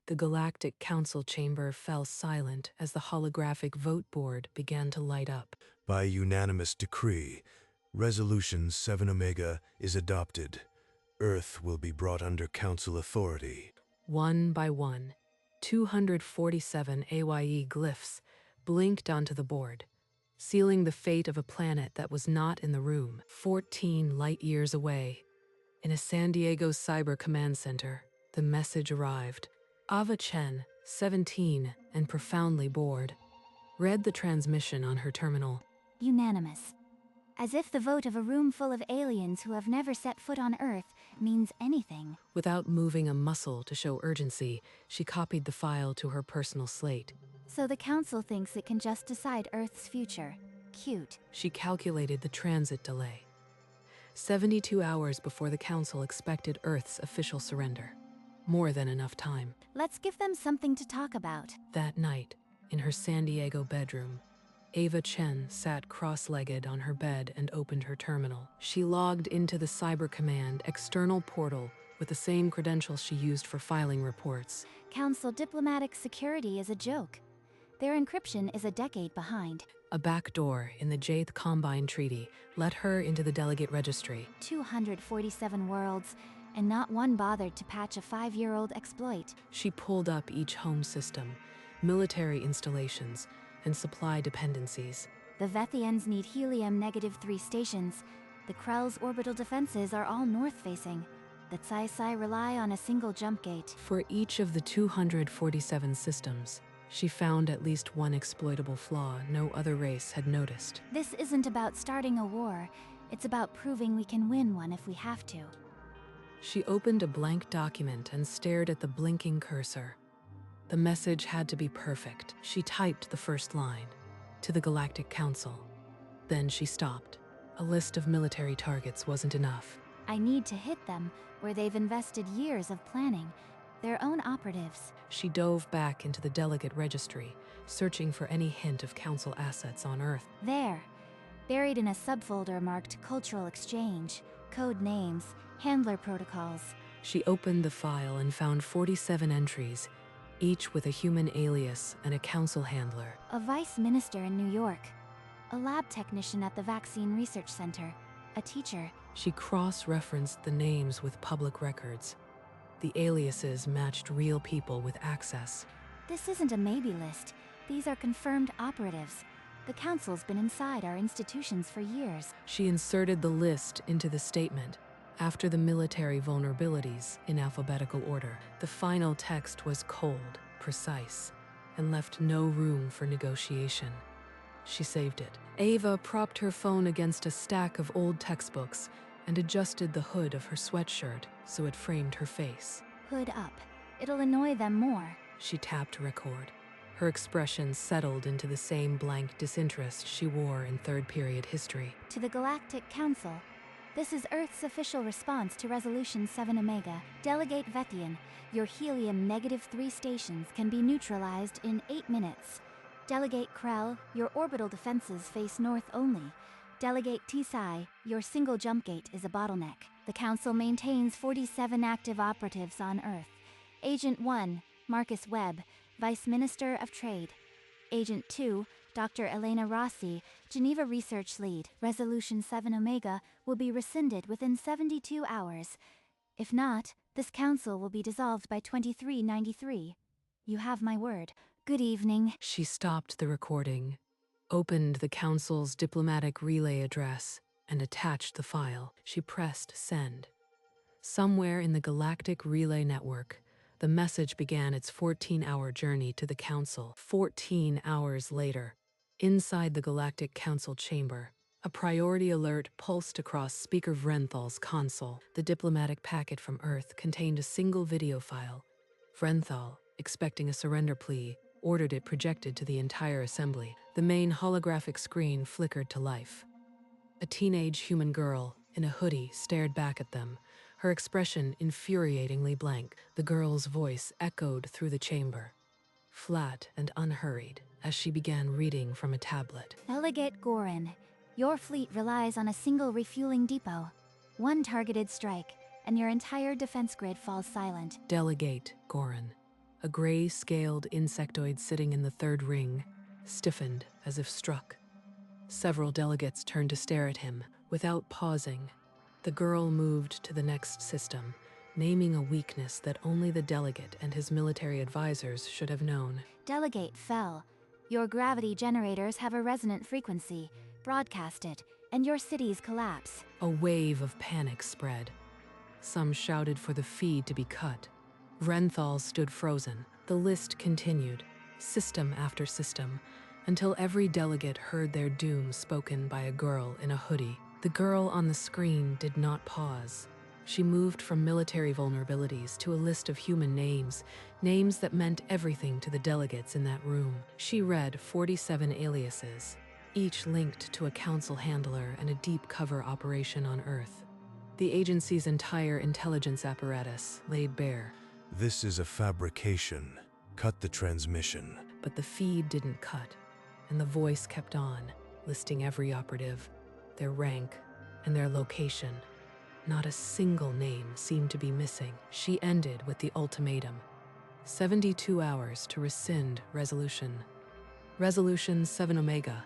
The Galactic Council chamber fell silent as the holographic vote board began to light up. By unanimous decree, Resolution 7 Omega is adopted. Earth will be brought under Council authority. One by one, 247 HFY glyphs blinked onto the board, sealing the fate of a planet that was not in the room. 14 light-years away, in a San Diego Cyber Command Center, the message arrived. Ava Chen, 17 and profoundly bored, read the transmission on her terminal. Unanimous. As if the vote of a room full of aliens who have never set foot on Earth means anything. Without moving a muscle to show urgency, she copied the file to her personal slate. So the Council thinks it can just decide Earth's future. Cute. She calculated the transit delay. 72 hours before the Council expected Earth's official surrender. More than enough time. Let's give them something to talk about. That night, in her San Diego bedroom, Ava Chen sat cross-legged on her bed and opened her terminal. She logged into the Cyber Command external portal with the same credentials she used for filing reports. Council diplomatic security is a joke. Their encryption is a decade behind. A back door in the Jade Combine Treaty let her into the delegate registry. 247 worlds, and not one bothered to patch a 5-year-old exploit. She pulled up each home system, military installations, and supply dependencies. The Vethians need helium-3 stations. The Krell's orbital defenses are all north-facing. The Tsai rely on a single jump gate. For each of the 247 systems, she found at least one exploitable flaw no other race had noticed. This isn't about starting a war. It's about proving we can win one if we have to. She opened a blank document and stared at the blinking cursor. The message had to be perfect. She typed the first line, to the Galactic Council. Then she stopped. A list of military targets wasn't enough. I need to hit them where they've invested years of planning, their own operatives. She dove back into the delegate registry, searching for any hint of Council assets on Earth. There, buried in a subfolder marked Cultural Exchange, Code Names, Handler Protocols. She opened the file and found 47 entries, each with a human alias and a council handler. A vice minister in New York, a lab technician at the Vaccine Research Center, a teacher. She cross-referenced the names with public records. The aliases matched real people with access. This isn't a maybe list. These are confirmed operatives. The Council's been inside our institutions for years. She inserted the list into the statement, after the military vulnerabilities in alphabetical order. The final text was cold, precise, and left no room for negotiation. She saved it. Ava propped her phone against a stack of old textbooks and adjusted the hood of her sweatshirt so it framed her face. Hood up. It'll annoy them more. She tapped record. Her expression settled into the same blank disinterest she wore in third-period history. To the Galactic Council. This is Earth's official response to Resolution 7 Omega. Delegate Vethian, your helium-3 stations can be neutralized in 8 minutes. Delegate Krell, your orbital defenses face north only. Delegate Tsai, your single jump gate is a bottleneck. The Council maintains 47 active operatives on Earth. Agent 1, Marcus Webb, Vice Minister of Trade. Agent 2, Dr. Elena Rossi, Geneva Research Lead. Resolution 7 Omega will be rescinded within 72 hours. If not, this council will be dissolved by 2393. You have my word. Good evening. She stopped the recording, opened the council's diplomatic relay address, and attached the file. She pressed send. Somewhere in the Galactic Relay Network, the message began its 14-hour journey to the Council. 14 hours later, inside the Galactic Council chamber, a priority alert pulsed across Speaker Vrenthal's console. The diplomatic packet from Earth contained a single video file. Vrenthal, expecting a surrender plea, ordered it projected to the entire assembly. The main holographic screen flickered to life. A teenage human girl in a hoodie stared back at them, her expression infuriatingly blank. The girl's voice echoed through the chamber, flat and unhurried, as she began reading from a tablet. Delegate Gorin, your fleet relies on a single refueling depot. One targeted strike, and your entire defense grid falls silent. Delegate Gorin, A gray-scaled insectoid sitting in the third ring stiffened as if struck. Several delegates turned to stare at him. Without pausing, the girl moved to the next system, naming a weakness that only the delegate and his military advisors should have known. Delegate fell. Your gravity generators have a resonant frequency. Broadcast it, and your cities collapse. A wave of panic spread. Some shouted for the feed to be cut. Renthal stood frozen. The list continued, system after system, until every delegate heard their doom spoken by a girl in a hoodie. The girl on the screen did not pause. She moved from military vulnerabilities to a list of human names, names that meant everything to the delegates in that room. She read 47 aliases, each linked to a council handler and a deep cover operation on Earth. The agency's entire intelligence apparatus laid bare. This is a fabrication. Cut the transmission. But the feed didn't cut, and the voice kept on, listing every operative, their rank, and their location. Not a single name seemed to be missing. She ended with the ultimatum: 72 hours to rescind Resolution 7 Omega,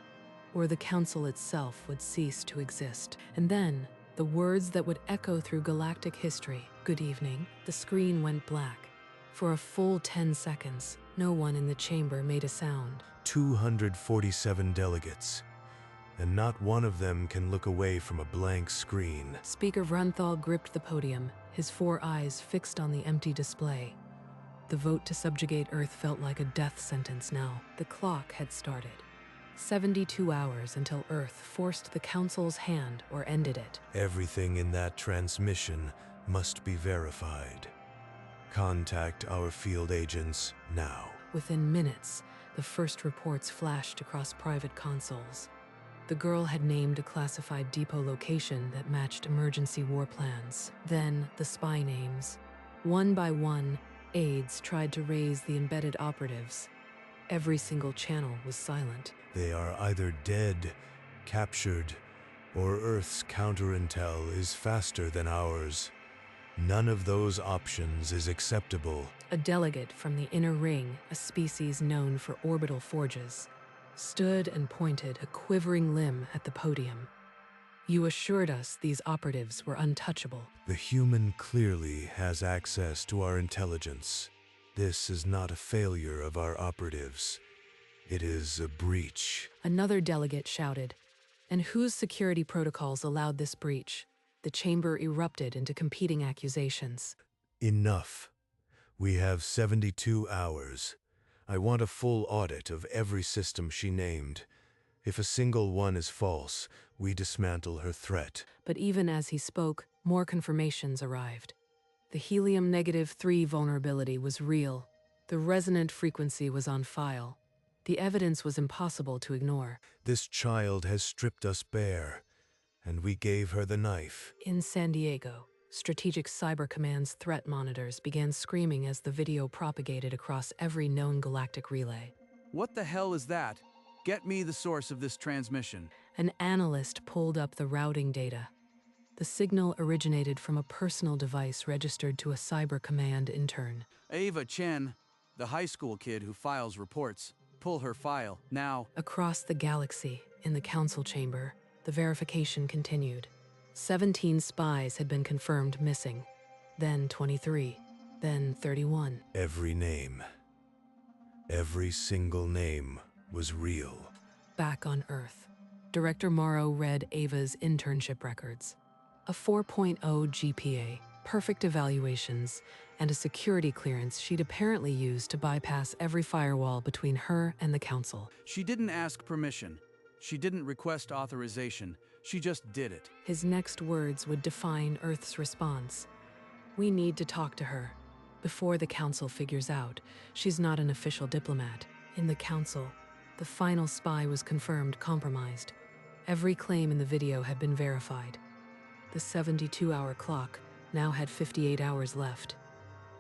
or the Council itself would cease to exist. And then, the words that would echo through galactic history: "Good evening." The screen went black. For a full 10 seconds, no one in the chamber made a sound. 247 delegates, and not one of them can look away from a blank screen. Speaker Vrunthal gripped the podium, his 4 eyes fixed on the empty display. The vote to subjugate Earth felt like a death sentence now. The clock had started. 72 hours until Earth forced the Council's hand or ended it. Everything in that transmission must be verified. Contact our field agents now. Within minutes, the first reports flashed across private consoles. The girl had named a classified depot location that matched emergency war plans. Then, the spy names. One by one, aides tried to raise the embedded operatives. Every single channel was silent. They are either dead, captured, or Earth's counterintel is faster than ours. None of those options is acceptable. A delegate from the inner ring, a species known for orbital forges, stood and pointed a quivering limb at the podium. "You assured us these operatives were untouchable." The human clearly has access to our intelligence. This is not a failure of our operatives. It is a breach. Another delegate shouted. And whose security protocols allowed this breach? The chamber erupted into competing accusations. Enough. We have 72 hours. I want a full audit of every system she named. If a single one is false, we dismantle her threat. But even as he spoke, more confirmations arrived. The helium-3 vulnerability was real. The resonant frequency was on file. The evidence was impossible to ignore. This child has stripped us bare, and we gave her the knife. In San Diego, Strategic Cyber Command's threat monitors began screaming as the video propagated across every known galactic relay. What the hell is that? Get me the source of this transmission. An analyst pulled up the routing data. The signal originated from a personal device registered to a Cyber Command intern. Ava Chen, the high school kid who files reports. Pull her file, now. Across the galaxy, in the council chamber, the verification continued. 17 spies had been confirmed missing, then 23, then 31. Every name, every single name was real. Back on Earth, Director Morrow read Ava's internship records. A 4.0 GPA, perfect evaluations, and a security clearance she'd apparently used to bypass every firewall between her and the council. She didn't ask permission. She didn't request authorization. She just did it. His next words would define Earth's response. "We need to talk to her. Before the council figures out, she's not an official diplomat." In the council, the final spy was confirmed compromised. Every claim in the video had been verified. The 72-hour clock now had 58 hours left.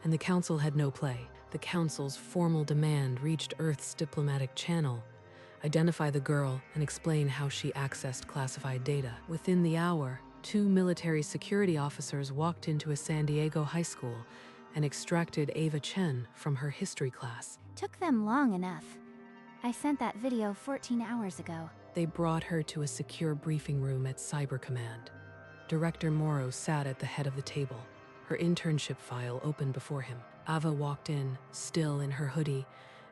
And the council had no play. The council's formal demand reached Earth's diplomatic channel: identify the girl and explain how she accessed classified data. Within the hour, 2 military security officers walked into a San Diego high school, and extracted Ava Chen from her history class. Took them long enough. I sent that video 14 hours ago. They brought her to a secure briefing room at Cyber Command. Director Morrow sat at the head of the table, her internship file open before him. Ava walked in, still in her hoodie,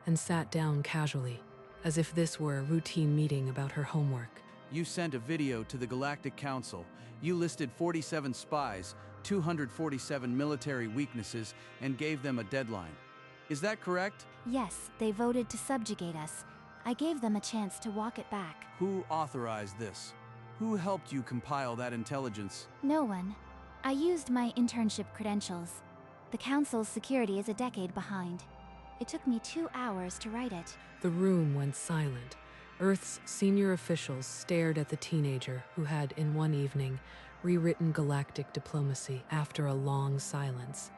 and sat down casually, as if this were a routine meeting about her homework. You sent a video to the Galactic Council. You listed 47 spies, 247 military weaknesses, and gave them a deadline. Is that correct? Yes, they voted to subjugate us. I gave them a chance to walk it back. Who authorized this? Who helped you compile that intelligence? No one. I used my internship credentials. The Council's security is a decade behind. It took me 2 hours to write it. The room went silent. Earth's senior officials stared at the teenager who had, in one evening, rewritten galactic diplomacy. After a long silence,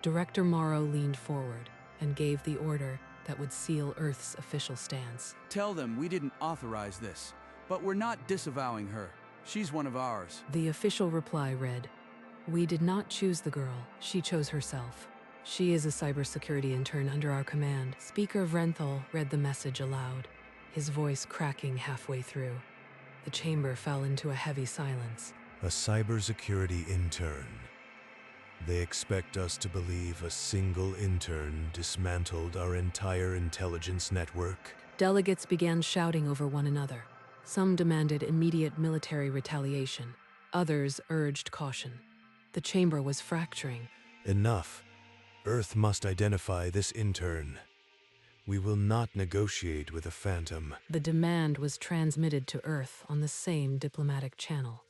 Director Morrow leaned forward and gave the order that would seal Earth's official stance. Tell them we didn't authorize this, but we're not disavowing her. She's one of ours. The official reply read, "We did not choose the girl. She chose herself. She is a cybersecurity intern under our command." Speaker Vrenthal read the message aloud, his voice cracking halfway through. The chamber fell into a heavy silence. A cybersecurity intern. They expect us to believe a single intern dismantled our entire intelligence network. Delegates began shouting over one another. Some demanded immediate military retaliation. Others urged caution. The chamber was fracturing. Enough. Earth must identify this intern. We will not negotiate with a phantom. The demand was transmitted to Earth on the same diplomatic channel.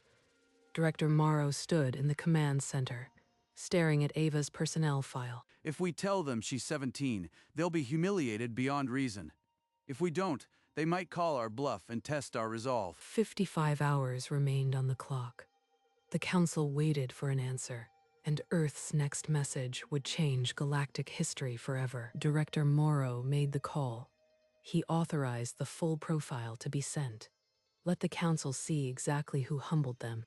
Director Morrow stood in the command center, staring at Ava's personnel file. If we tell them she's 17, they'll be humiliated beyond reason. If we don't, they might call our bluff and test our resolve. 55 hours remained on the clock. The Council waited for an answer, and Earth's next message would change galactic history forever. Director Morrow made the call. He authorized the full profile to be sent. Let the Council see exactly who humbled them.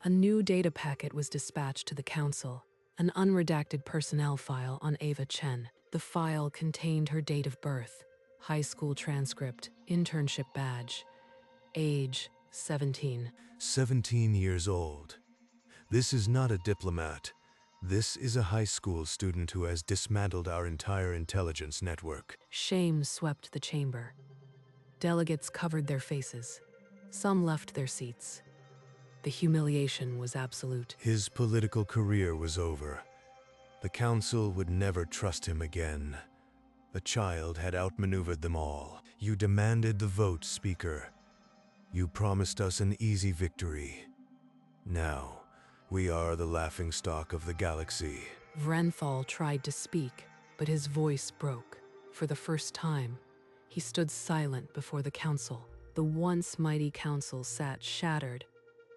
A new data packet was dispatched to the Council, an unredacted personnel file on Ava Chen. The file contained her date of birth, high school transcript, internship badge, age 17. 17 years old. This is not a diplomat. This is a high school student who has dismantled our entire intelligence network. Shame swept the chamber. Delegates covered their faces. Some left their seats. The humiliation was absolute. His political career was over. The council would never trust him again. The child had outmaneuvered them all. You demanded the vote, Speaker. You promised us an easy victory. Now, we are the laughingstock of the galaxy. Vrenthal tried to speak, but his voice broke. For the first time, he stood silent before the council. The once mighty council sat shattered,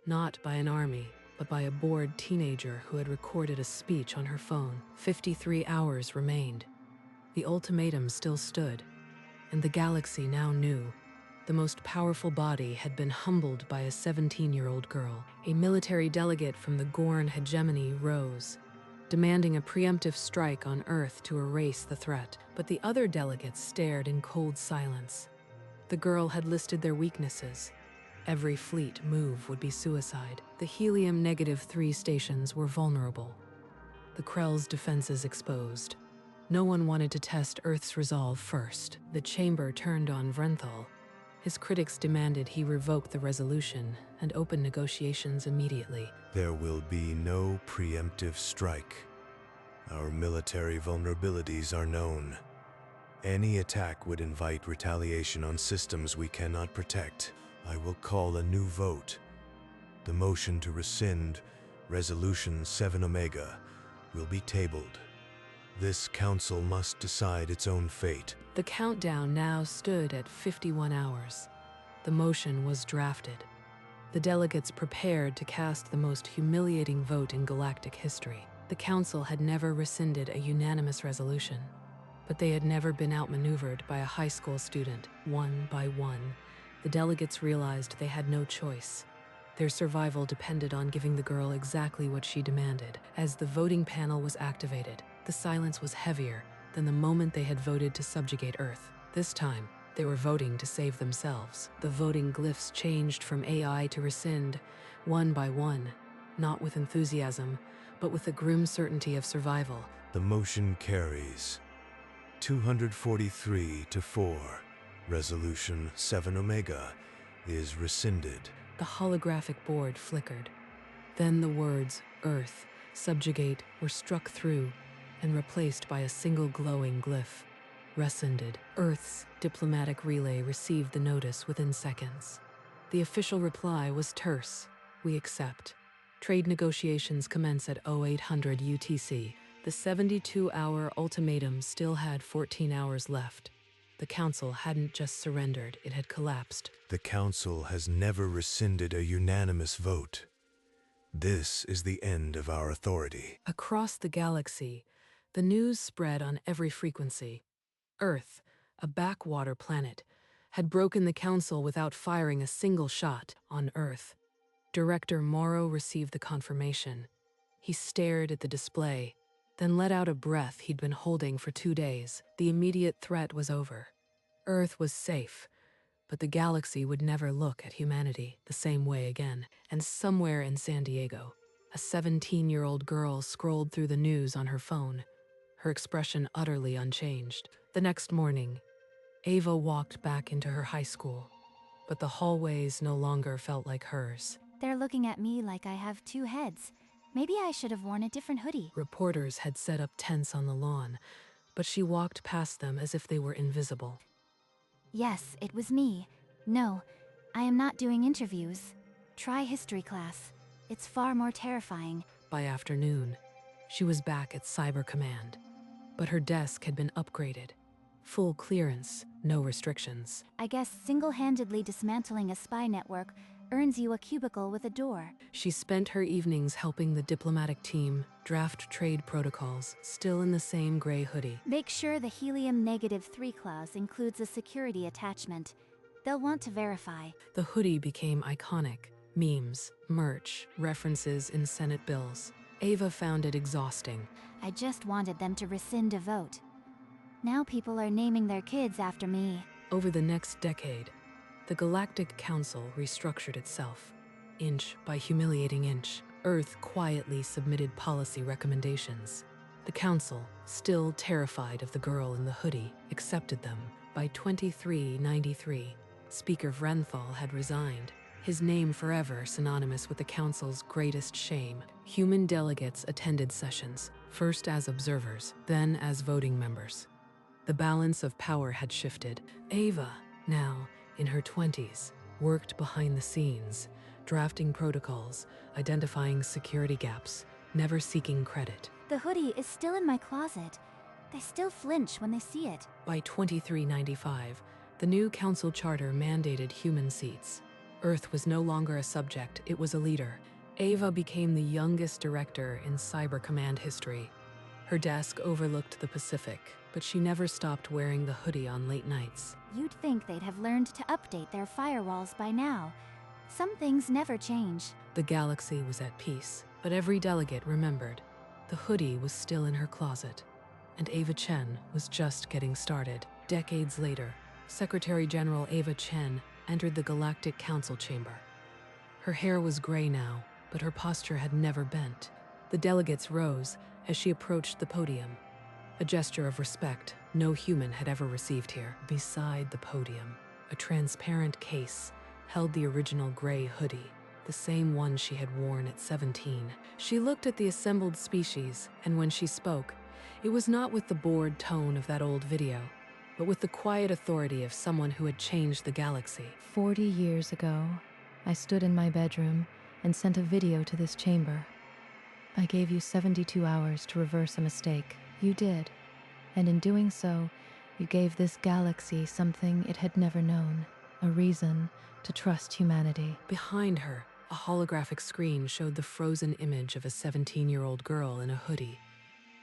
not by an army, but by a bored teenager who had recorded a speech on her phone. 53 hours remained. The ultimatum still stood, and the galaxy now knew. The most powerful body had been humbled by a 17-year-old girl. A military delegate from the Gorn hegemony rose, demanding a preemptive strike on Earth to erase the threat. But the other delegates stared in cold silence. The girl had listed their weaknesses. Every fleet move would be suicide. The helium-3 stations were vulnerable. The Krell's defenses exposed. No one wanted to test Earth's resolve first. The chamber turned on Vrenthal. His critics demanded he revoke the resolution and open negotiations immediately. There will be no preemptive strike. Our military vulnerabilities are known. Any attack would invite retaliation on systems we cannot protect. I will call a new vote. The motion to rescind Resolution 7 Omega will be tabled. This council must decide its own fate. The countdown now stood at 51 hours. The motion was drafted. The delegates prepared to cast the most humiliating vote in galactic history. The council had never rescinded a unanimous resolution, but they had never been outmaneuvered by a high school student, one by one. The delegates realized they had no choice. Their survival depended on giving the girl exactly what she demanded. As the voting panel was activated, the silence was heavier than the moment they had voted to subjugate Earth. This time, they were voting to save themselves. The voting glyphs changed from AI to rescind, one by one, not with enthusiasm, but with the grim certainty of survival. The motion carries. 243 to 4. Resolution 7 Omega is rescinded. The holographic board flickered. Then the words Earth, subjugate were struck through and replaced by a single glowing glyph. Rescinded. Earth's diplomatic relay received the notice within seconds. The official reply was terse. We accept. Trade negotiations commence at 0800 UTC. The 72-hour ultimatum still had 14 hours left. The council hadn't just surrendered, it had collapsed. The council has never rescinded a unanimous vote. This is the end of our authority. Across the galaxy, the news spread on every frequency. Earth, a backwater planet, had broken the council without firing a single shot on Earth. Director Morrow received the confirmation. He stared at the display, then let out a breath he'd been holding for 2 days. The immediate threat was over. Earth was safe, but the galaxy would never look at humanity the same way again. And somewhere in San Diego, a 17-year-old girl scrolled through the news on her phone, her expression utterly unchanged. The next morning, Ava walked back into her high school, but the hallways no longer felt like hers. They're looking at me like I have 2 heads. Maybe I should have worn a different hoodie. Reporters had set up tents on the lawn, but she walked past them as if they were invisible. Yes, it was me. No, I am not doing interviews. Try history class. It's far more terrifying. By afternoon, she was back at Cyber Command, but her desk had been upgraded. Full clearance, no restrictions. I guess single-handedly dismantling a spy network earns you a cubicle with a door. She spent her evenings helping the diplomatic team draft trade protocols, still in the same gray hoodie. Make sure the helium-3 clause includes a security attachment. They'll want to verify. The hoodie became iconic. Memes, merch, references in Senate bills. Ava found it exhausting. I just wanted them to rescind a vote. Now people are naming their kids after me. Over the next decade, the Galactic Council restructured itself. Inch by humiliating inch, Earth quietly submitted policy recommendations. The Council, still terrified of the girl in the hoodie, accepted them. By 2393, Speaker Vrenthal had resigned, his name forever synonymous with the Council's greatest shame. Human delegates attended sessions, first as observers, then as voting members. The balance of power had shifted. Ava, now in her 20s, worked behind the scenes, drafting protocols, identifying security gaps, never seeking credit. The hoodie is still in my closet. They still flinch when they see it. By 2395, the new council charter mandated human seats. Earth was no longer a subject, it was a leader. Ava became the youngest director in Cyber Command history. Her desk overlooked the Pacific, but she never stopped wearing the hoodie on late nights. You'd think they'd have learned to update their firewalls by now. Some things never change. The galaxy was at peace, but every delegate remembered. The hoodie was still in her closet, and Ava Chen was just getting started. Decades later, Secretary General Ava Chen entered the Galactic Council chamber. Her hair was gray now, but her posture had never bent. The delegates rose as she approached the podium, a gesture of respect no human had ever received here. Beside the podium, a transparent case held the original gray hoodie, the same one she had worn at 17. She looked at the assembled species, and when she spoke, it was not with the bored tone of that old video, but with the quiet authority of someone who had changed the galaxy. 40 years ago, I stood in my bedroom and sent a video to this chamber. I gave you 72 hours to reverse a mistake. You did. And in doing so, you gave this galaxy something it had never known, a reason to trust humanity. Behind her, a holographic screen showed the frozen image of a 17-year-old girl in a hoodie,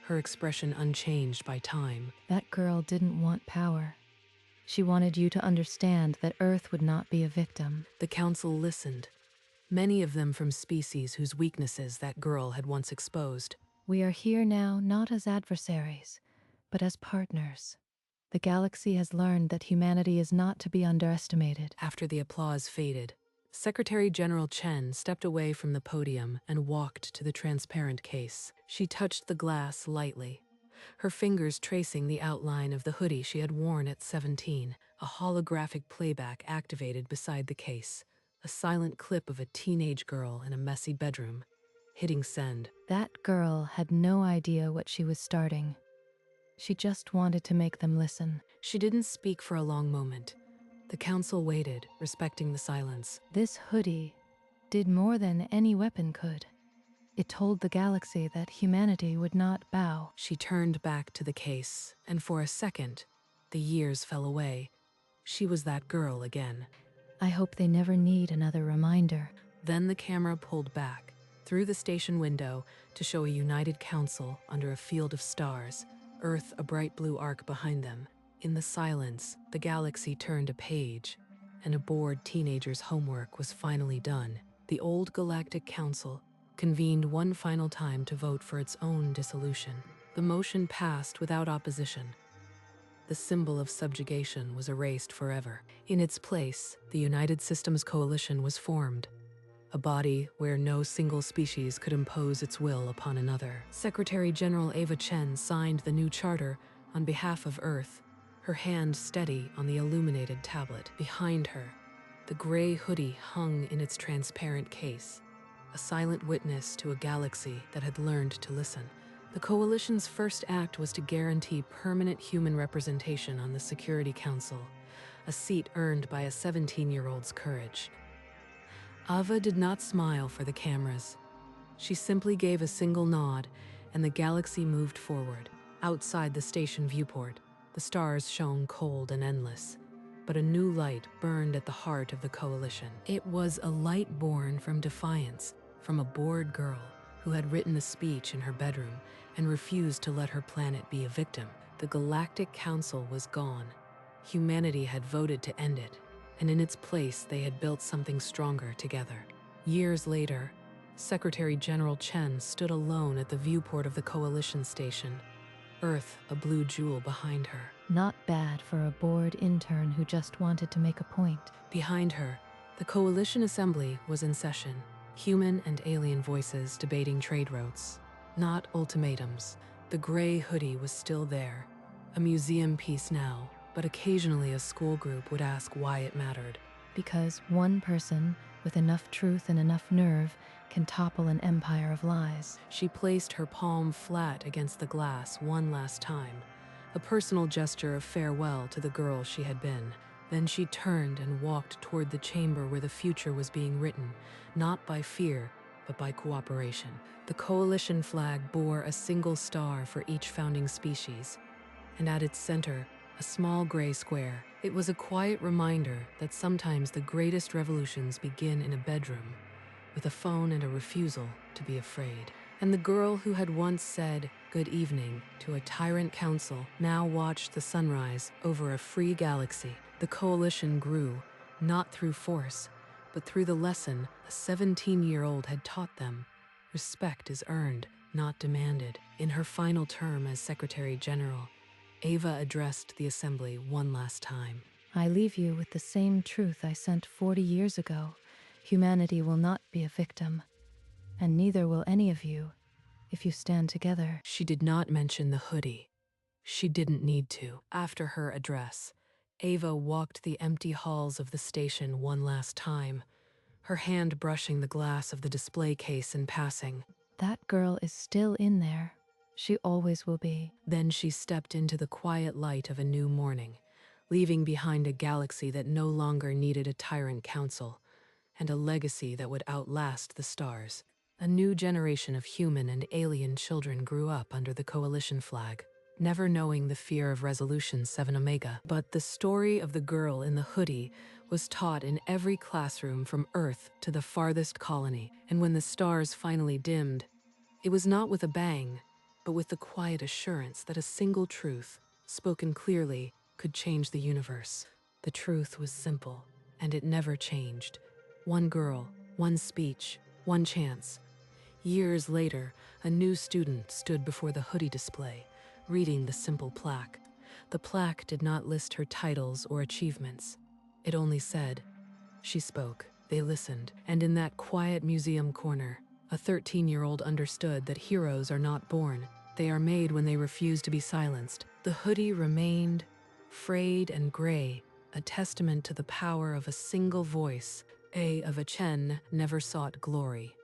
her expression unchanged by time. That girl didn't want power. She wanted you to understand that Earth would not be a victim. The council listened, many of them from species whose weaknesses that girl had once exposed. We are here now not as adversaries, but as partners. The galaxy has learned that humanity is not to be underestimated. After the applause faded, Secretary General Chen stepped away from the podium and walked to the transparent case. She touched the glass lightly, her fingers tracing the outline of the hoodie she had worn at 17. A holographic playback activated beside the case, a silent clip of a teenage girl in a messy bedroom. Hitting send. That girl had no idea what she was starting. She just wanted to make them listen. She didn't speak for a long moment. The council waited, respecting the silence. This hoodie did more than any weapon could. It told the galaxy that humanity would not bow. She turned back to the case, and for a second, the years fell away. She was that girl again. I hope they never need another reminder. Then the camera pulled back, through the station window, to show a united council under a field of stars, Earth a bright blue arc behind them. In the silence, the galaxy turned a page, and a bored teenager's homework was finally done. The old Galactic Council convened one final time to vote for its own dissolution. The motion passed without opposition. The symbol of subjugation was erased forever. In its place, the United Systems Coalition was formed, a body where no single species could impose its will upon another. Secretary General Ava Chen signed the new charter on behalf of Earth, her hand steady on the illuminated tablet. Behind her, the gray hoodie hung in its transparent case, a silent witness to a galaxy that had learned to listen. The Coalition's first act was to guarantee permanent human representation on the Security Council, a seat earned by a 17-year-old's courage. Ava did not smile for the cameras. She simply gave a single nod, and the galaxy moved forward. Outside the station viewport, the stars shone cold and endless, but a new light burned at the heart of the Coalition. It was a light born from defiance, from a bored girl who had written a speech in her bedroom and refused to let her planet be a victim. The Galactic Council was gone. Humanity had voted to end it, and in its place they had built something stronger together. Years later, Secretary General Chen stood alone at the viewport of the Coalition station, Earth a blue jewel behind her. Not bad for a bored intern who just wanted to make a point. Behind her, the Coalition Assembly was in session, human and alien voices debating trade routes, not ultimatums. The gray hoodie was still there, a museum piece now, but occasionally a school group would ask why it mattered. Because one person with enough truth and enough nerve can topple an empire of lies. She placed her palm flat against the glass one last time, a personal gesture of farewell to the girl she had been. Then she turned and walked toward the chamber where the future was being written, not by fear, but by cooperation. The Coalition flag bore a single star for each founding species, and at its center, a small gray square. It was a quiet reminder that sometimes the greatest revolutions begin in a bedroom, with a phone and a refusal to be afraid. And the girl who had once said good evening to a tyrant council now watched the sunrise over a free galaxy. The Coalition grew, not through force, but through the lesson a 17-year-old had taught them. Respect is earned, not demanded. In her final term as Secretary General, Ava addressed the assembly one last time. I leave you with the same truth I sent 40 years ago. Humanity will not be a victim, and neither will any of you if you stand together. She did not mention the hoodie. She didn't need to. After her address, Ava walked the empty halls of the station one last time, her hand brushing the glass of the display case in passing. That girl is still in there. She always will be. Then she stepped into the quiet light of a new morning, leaving behind a galaxy that no longer needed a tyrant council, and a legacy that would outlast the stars. A new generation of human and alien children grew up under the Coalition flag, never knowing the fear of Resolution 7 Omega. But the story of the girl in the hoodie was taught in every classroom from Earth to the farthest colony. And when the stars finally dimmed, it was not with a bang, but with the quiet assurance that a single truth, spoken clearly, could change the universe. The truth was simple, and it never changed. One girl, One speech, one chance. Years later, a new student stood before the hoodie display, reading the simple plaque. The plaque did not list her titles or achievements. It only said, she spoke, they listened, and in that quiet museum corner, a 13-year-old understood that heroes are not born. They are made when they refuse to be silenced. The hoodie remained, frayed and gray, a testament to the power of a single voice. Ava Chen never sought glory.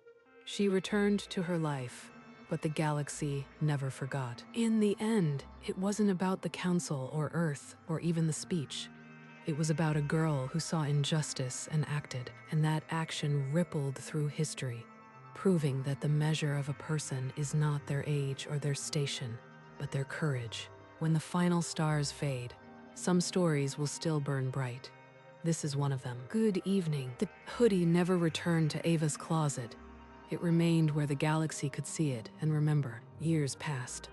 She returned to her life, but the galaxy never forgot. In the end, it wasn't about the council or Earth or even the speech. It was about a girl who saw injustice and acted, and that action rippled through history, proving that the measure of a person is not their age or their station, but their courage. When the final stars fade, some stories will still burn bright. This is one of them. Good evening. The hoodie never returned to Ava's closet. It remained where the galaxy could see it and remember. Years passed.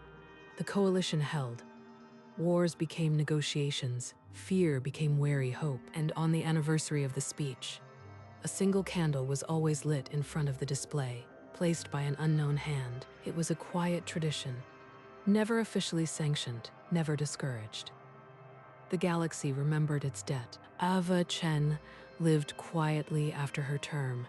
The coalition held. Wars became negotiations. Fear became wary hope. And on the anniversary of the speech, a single candle was always lit in front of the display, placed by an unknown hand. It was a quiet tradition, never officially sanctioned, never discouraged. The galaxy remembered its debt. Ava Chen lived quietly after her term,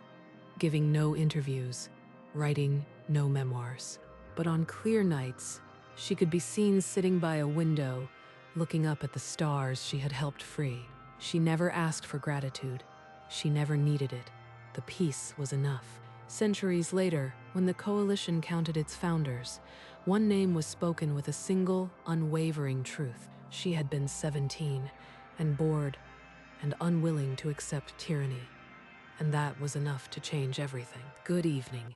giving no interviews, writing no memoirs. But on clear nights, she could be seen sitting by a window, looking up at the stars she had helped free. She never asked for gratitude. She never needed it. The peace was enough. Centuries later, when the coalition counted its founders, one name was spoken with a single, unwavering truth. She had been 17, and bored, and unwilling to accept tyranny. And that was enough to change everything. Good evening.